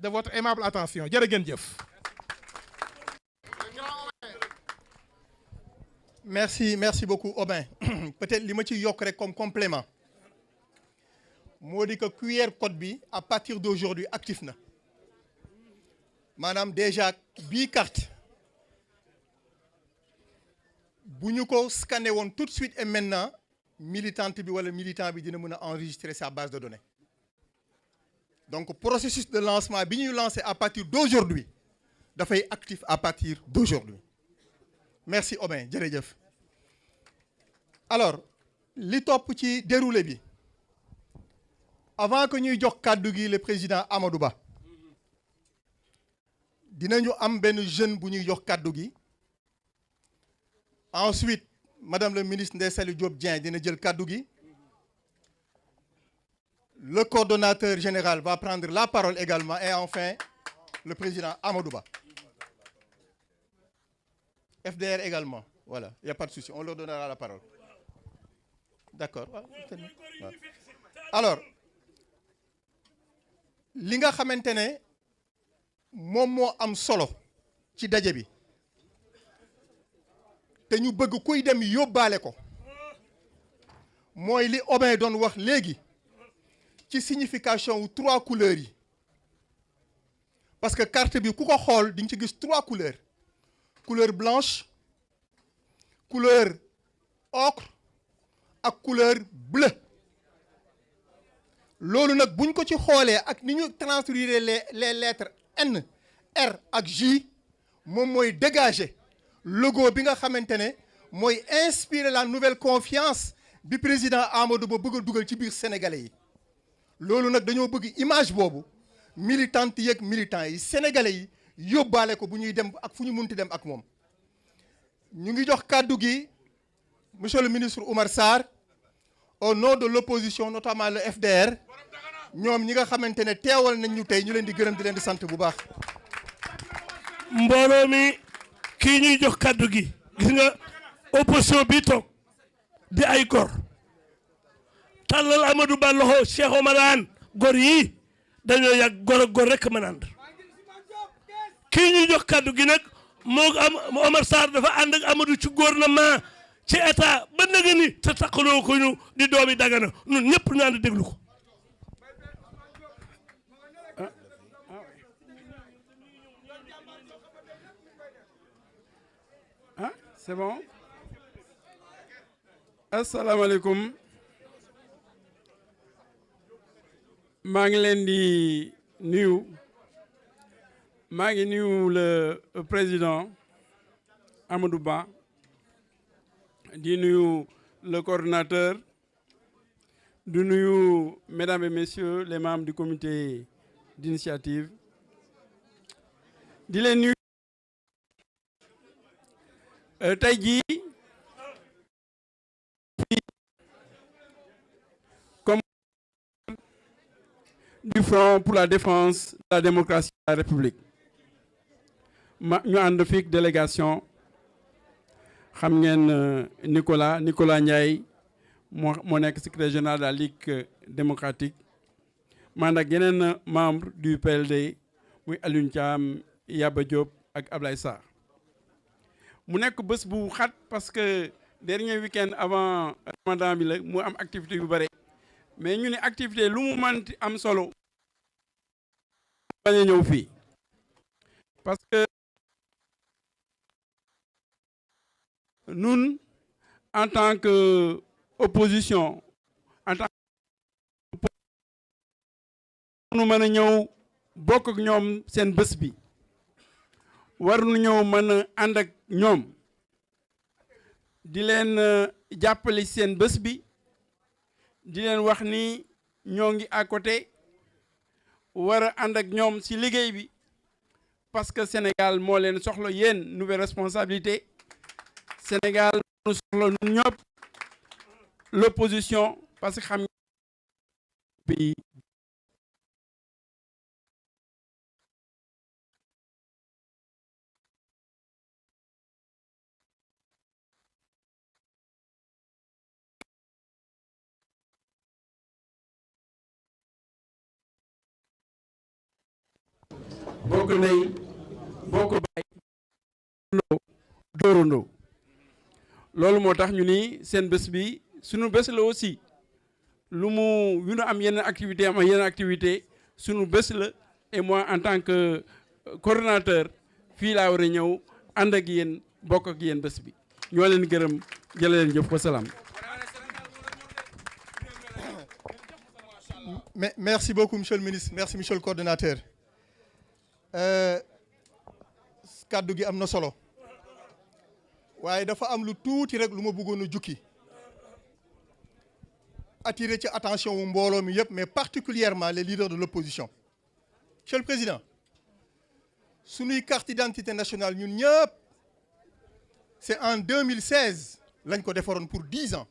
de votre aimable attention jërë ngeen jëf. Merci beaucoup Aubin. Peut-être li ma ci yokk rek comme complément moo di que QR code bi à partir d'aujourd'hui actif na maanaam déjà bii carte bu ñu ko scanné woon tout de suite et maintenant militante bi wala militant bi dina mën a enregistrer sa base de données. Donc processus de lancement bi ñuy lancé à partir d'aujourd'hui dafay actif à partir d'aujourd'hui. Merci Aubin jërëjëf. Alors li topp ci déroulé bi avant que ñuy jox kàddu gi le président Amadou Ba dinañu am benn jeune bu ñuy jox kàddu gi. Ensuite madame le ministre Ndeye Saly Diop Dieng dina jël kàddu gi. Le coordonnateur général va prendre la parole également et enfin le président Amadou Ba. FDR également. Voilà, il n'y a pas de souci, on leur donnera la parole. D'accord. Alors, li nga xamante ne moom moo am solo ci daje bi te ñu bëgg kuy dem yóbbaale ko mooy li Aubin doon wax léegi ci signification wu 3 couleurs yi parce que carte bi ku ko xool di nga ci gis 3 couleurs. Couleur blanche, couleur ocre ak couleur bleu loolu nag buñ ko ci xoolee ak ni ñu transcrire les lettres N R ak J moom mooy dégager logo bi nga xamante ne mooy inspirer la nouvelle confiance bi président Amadou Ba bëgg a dugal ci biir sénégalais yi loolu nag dañoo bëgg image boobu militante yeeg militants yi sénégalais yi yóbbaale ko bu ñuy dem ak fu ñu munti dem ak moom. ñu ngi jox kàddu gi monsieur le ministre Oumar Sarr au nom de l'opposition notamment le FDR ñoom ñi nga xamante ne teewal nañ ñu tey ñu leen di gërëm di leen di sant bu baax. mbooloo mi kii ñuy jox kàddu gi gis nga opposition bi toog di ay gor tàllal Amadou Ba loxo Cheikh Omarane gor yi dañoo yàgg gor ak gor rek mën a ànd kii ñuy jox kàddu gi nag moo am Omar Sarr dafa ànd ak Amadou ci gouvernement ci état ba nag ni te takkaloo ko ñu di doomi Dagana ñun ñëpp ñu ànd déglu ko. Ah, c'est bon. Asalaamaaleykum maa ngi leen di nuyu. maa ngi nuyu le président Amadou Ba di nuyu le coordonnateur di nuyu mesdames et messieurs les membres du comité d'initiative di leen nuyu tey jii comme du Front pour la défense de la démocratie de la République ñu ànd fii délégation xam ngeen Nicolas Ndiaye moo nekk secrétaire général de la Ligue démocratique man ak yeneen membre du PLD muy Alioune Thiam Yaba Diop ak Ablaye Sarr mu nekk bés bu xat parce que dernier week-end avant Ramadan bi la mu am activité yu bare mais ñu ne activité lu mu manti am solo bañ a ñëw fii parce que nous en tant que opposition en tant que nu mën a ñëw bokk ak ñoom seen bés bi war nu ñëw mën a ànd ak ñoom di leen jàppale seen bés bi di leen wax ni ñoo ngi à côté war a ànd ak ñoom ci liggéey bi parce que Sénégal moo leen soxla yéen nouvelle responsabilité Sénégal moo soxla ñun ñëpp l'opposition parce que xam bi bokk ndey bokk baay dóorandoo loolu moo tax ñu ni seen bés bi sunu bés la aussi lu nu am yeneen activité sunu bés la et moi en tant que coordonnateur fii laa war a ñëw ànd ak yéen bokk ak yéen bés bi ñoo leen gërëm jële leen jëf wa salaam. Merci beaucoup, monsieur le ministre. Merci, monsieur le coordonnateur. Kaddu gi am na solo waaye dafa am lu tuuti rek lu ma bëggoon a jukki attirer ci attention wu mbooloo mi yëpp mais particulièrement les leaders de l'opposition. Monsieur le Président, suñuy carte d'identité nationale ñun ñëpp c'est en 2016 lañ ko defaroon pour 10 ans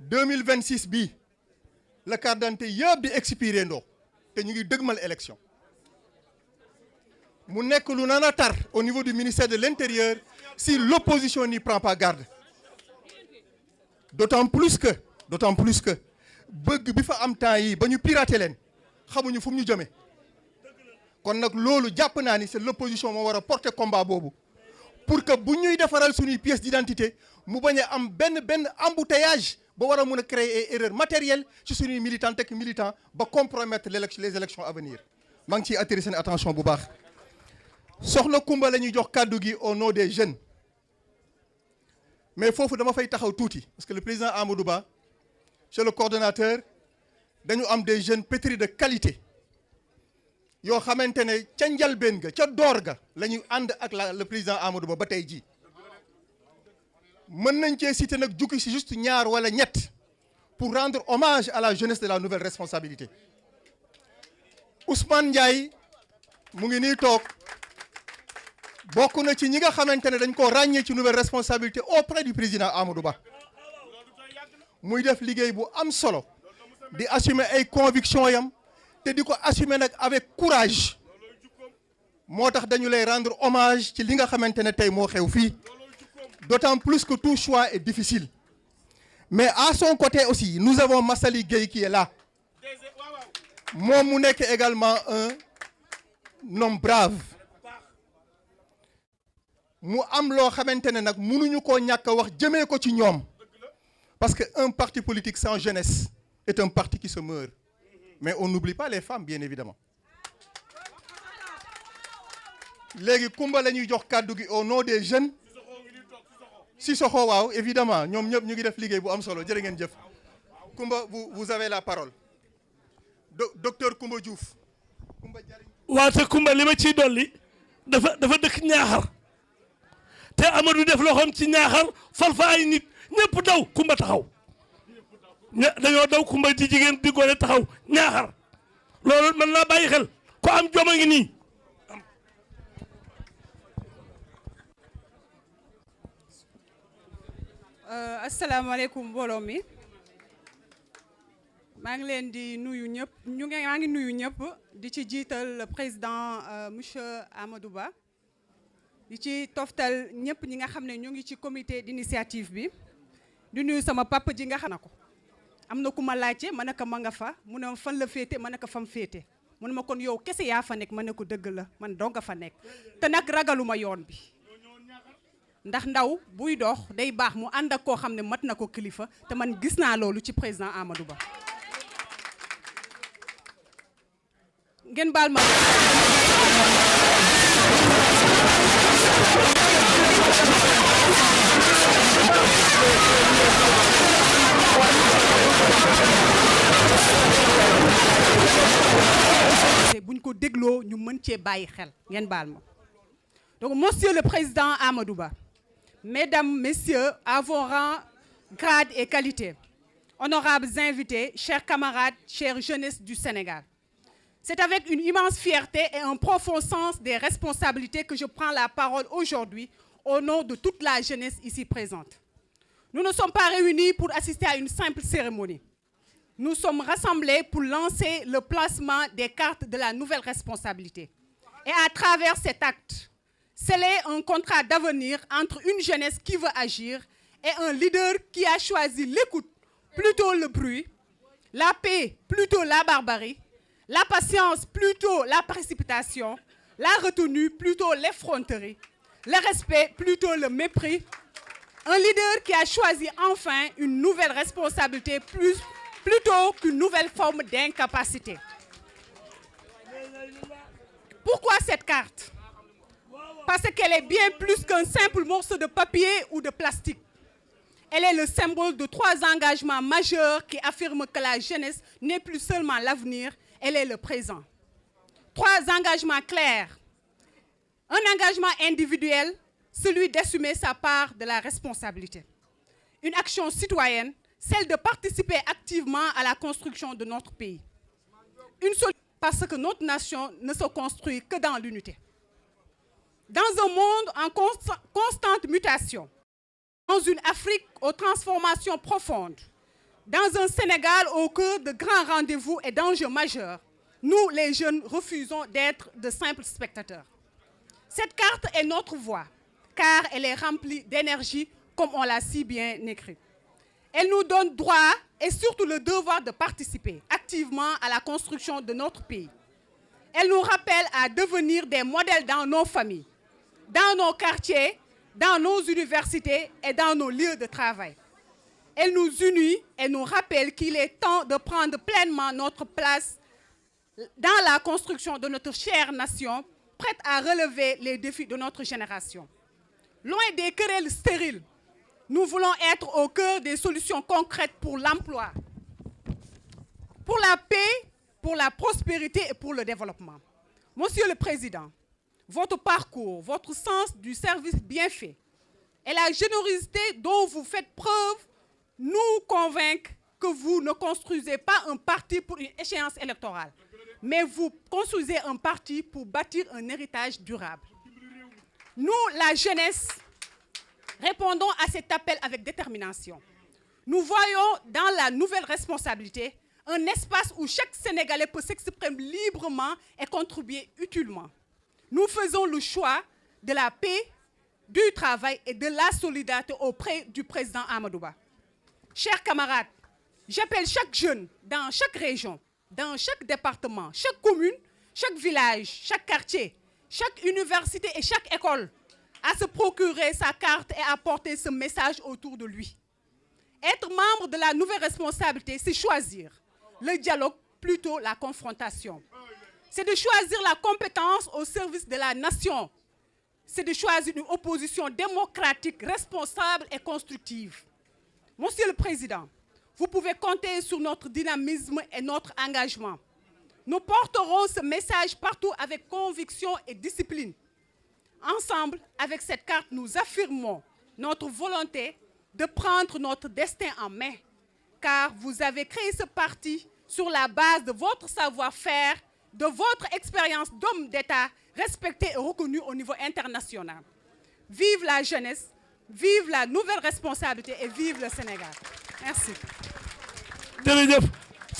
2026 bii la carte d'identité yëpp di expiré ndoo te ñu ngi dëgmal élection mu nekk lu naan a tar au niveau du ministère de l'Intérieur si l'opposition n'y prend pas garde d'autant plus que bëgg bi fa am temps yi ba ñu pirater leen xamuñu fu mu ñu jëmee kon nag loolu jàpp naa ni c'est l'opposition moo war a porter combat boobu pour que bu ñuy defaral suñuy pièce d'identité mu bañ a am benn embouteillage ba war a mun a créer erreur matérielle ci suñuy militantes ak militants ba compromettre les élections à venir maa ngi ciy attirer seen attention bu baax. soxna Kumba la ñuy jox kàddu gi au nom des jeunes mais foofu dama fay taxaw tuuti parce que le président Amadou Ba chez le coordonnateur dañu am des jeunes pétris de qualité yoo xamante ne ca njalbeen ga ca door ga la ñuy ànd ak le président Amadou Ba ba tey jii mën nañ cee citer nag jukki si juste ñaar wala ñett pour rendre hommage à la jeunesse de la nouvelle responsabilité. Ousmane Ndiaye mu ngi nii toog bokk na ci ñi nga xamante ne dañ koo ràññee ci nouvelle responsabilité auprès du président Amadou Ba muy def liggéey bu am solo di assumer ay convictions yam te di ko assumer nag avec courage moo tax dañu lay rendre hommage ci li nga xamante ne tey moo xew fii d'autant plus que tout choix est difficile mais à son côté aussi nous avons Massali Gueye qui est là moom mu nekk également un homme brave mu am loo xamante ne nag mënuñu koo ñàkk a wax jëmee ko ci ñoom parce que un parti politique sans jeunesse est un parti qui se meurt mais on n'oublie pas les femmes bien évidemment léegi Kumba la ñuy jox kàddu gi au nom des jeunes Sissoko waaw évidemment ñoom ñëpp ñu ngi def liggéey bu am solo jërë ngeen jëf Kumba vous avez la parole docteur Kumba Diouf. waaw te Kumba li ma ciy dolli dafa dëkk Ñaaxar te Amadou def loxoom ci Ñaaxar fal fa ay nit ñëpp daw Kumba taxaw dañoo daw Kumba di jigéen di góor taxaw Ñaaxar loolu mën naa bàyyi xel ko am jom a ngi nii. asalaamaaleykum mbooloo mi maa ngi leen di nuyu ñëpp maa ngi nuyu ñëpp di ci jiital le président monsieur Amadou Ba di ci toftal ñëpp ñi nga xam ne ñu ngi ci comité d'initiative bi di nuyu sama papa ji nga xam na ko am na ku ma laajte ma ne ko ma nga fa mu ne ma fan la féete ma ne ko fam féete mu ne ma kon yow kese yaa fa nekk ma ne ko dëgg la man donc fa nekk te nag ragaluma yoon bi ndax ndaw buy dox day baax mu ànd ak koo xam ne mat na ko kilifa te man gis naa loolu ci président Amadou Ba ngeen baal ma buñ ko dégloo ñu mën cee bàyyi xel ngeen baal ma donc monsieur le président Amadou Ba, mesdames, messieurs, à vos rangs, grades et qualités, honorables invités, chers camarades, chère jeunesse du Sénégal. C'est avec une immense fierté et un profond sens des responsabilités que je prends la parole aujourd'hui au nom de toute la jeunesse ici présente. Nous ne sommes pas réunis pour assister à une simple cérémonie. Nous sommes rassemblés pour lancer le placement des cartes de la nouvelle responsabilité. Et à travers cet acte, sceller un contrat d'avenir entre une jeunesse qui veut agir et un leader qui a choisi l'écoute plutôt le bruit, la paix plutôt la barbarie, La patience, plutôt la précipitation. La retenue, plutôt l'effronterie. Le respect, plutôt le mépris. Un leader qui a choisi enfin une nouvelle responsabilité plutôt qu'une nouvelle forme d'incapacité. Pourquoi cette carte? Parce qu'elle est bien plus qu'un simple morceau de papier ou de plastique. Elle est le symbole de 3 engagements majeurs qui affirment que la jeunesse n'est plus seulement l'avenir, elle est le présent. 3 engagements clairs. Un engagement individuel, celui d'assumer sa part de la responsabilité. Une action citoyenne, celle de participer activement à la construction de notre pays. Une solution parce que notre nation ne se construit que dans l'unité. Dans un monde en constante mutation, dans une Afrique aux transformations profondes, dans un Sénégal au cœur de grands rendez-vous et d'enjeux majeurs, nous, les jeunes, refusons d'être de simples spectateurs. Cette carte est notre voix, car elle est remplie d'énergie, comme on l'a si bien écrit. Elle nous donne droit et surtout le devoir de participer activement à la construction de notre pays. Elle nous rappelle à devenir des modèles dans nos familles, dans nos quartiers, dans nos universités et dans nos lieux de travail. Elle nous unit et nous rappelle qu'il est temps de prendre pleinement notre place dans la construction de notre chère nation, prête à relever les défis de notre génération. Loin des querelles stériles, nous voulons être au cœur des solutions concrètes pour l'emploi, pour la paix, pour la prospérité et pour le développement. Monsieur le Président, votre parcours, votre sens du service bien fait et la générosité dont vous faites preuve nous convainquent que vous ne construisez pas un parti pour une échéance électorale, mais vous construisez un parti pour bâtir un héritage durable. Nous, la jeunesse, répondons à cet appel avec détermination. Nous voyons dans la nouvelle responsabilité un espace où chaque Sénégalais peut s'exprimer librement et contribuer utilement. Nous faisons le choix de la paix, du travail et de la solidarité auprès du président Amadou Ba. Chers camarades, j'appelle chaque jeune dans chaque région, dans chaque département, chaque commune, chaque village, chaque quartier, chaque université et chaque école à se procurer sa carte et à porter ce message autour de lui. Être membre de la nouvelle responsabilité, c'est choisir le dialogue, plutôt la confrontation. C'est de choisir la compétence au service de la nation. C'est de choisir une opposition démocratique, responsable et constructive. Monsieur le Président, vous pouvez compter sur notre dynamisme et notre engagement. Nous porterons ce message partout avec conviction et discipline. Ensemble, avec cette carte, nous affirmons notre volonté de prendre notre destin en main, car vous avez créé ce parti sur la base de votre savoir-faire, de votre expérience d'homme d'État respecté et reconnu au niveau international. Vive la jeunesse, vive la nouvelle responsabilité et vive le Sénégal. Merci. jërëjëf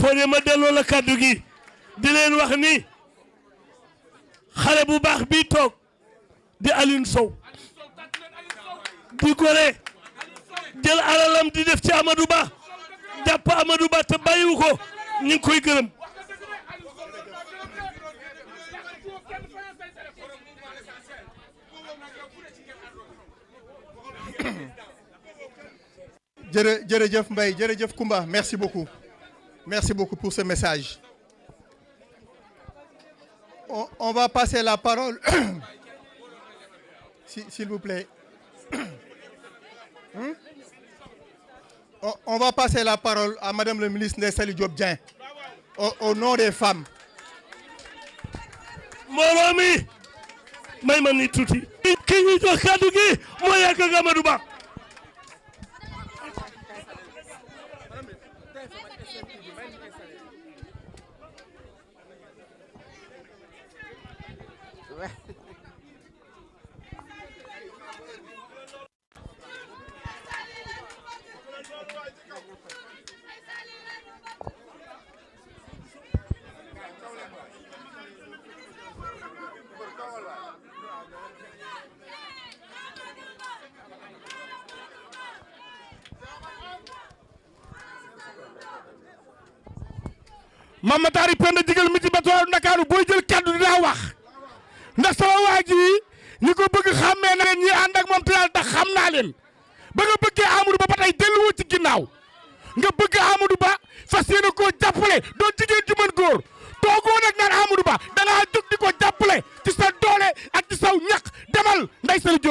Fodé ma delloo la kàddu gi di leen wax ni xale bu baax bii toog di Alioune Sow di gore jël alalam di def ci Amadou Ba jàpp Amadou Ba te bàyyiwu ko ñu ngi koy gërëm. jërëjëf Mbaye jërëjëf Koumba merci beaucoup pour ce message. On va passer la parole s'il vous plaît. On va passer la parole à Madame le ministre Ndeye Saly Diop Dieng au nom des femmes. mbooloo mi may ma ni tuuti ki ñu jox kàddu gi moo yàgg ak Amadou Ba. Mama Tari Penda jigal mi ci batoolu Ndakaaru booy jël kaddu dinaa wax ndax sama waa ji ñi ko bëgg xàmmee na leen ñi ànd ak moom te yàlla tax xam naa leen ba nga bëggee Amadou Ba ba tey delluwoo ci ginnaaw nga bëgg Amadou Ba fas yéene koo jàppale doon jigéen ju mën góor toogoo nag naan Amadou Ba da ngaa jóg di ko jàppale ci sa doole ak ci saw ñaq demal nday sa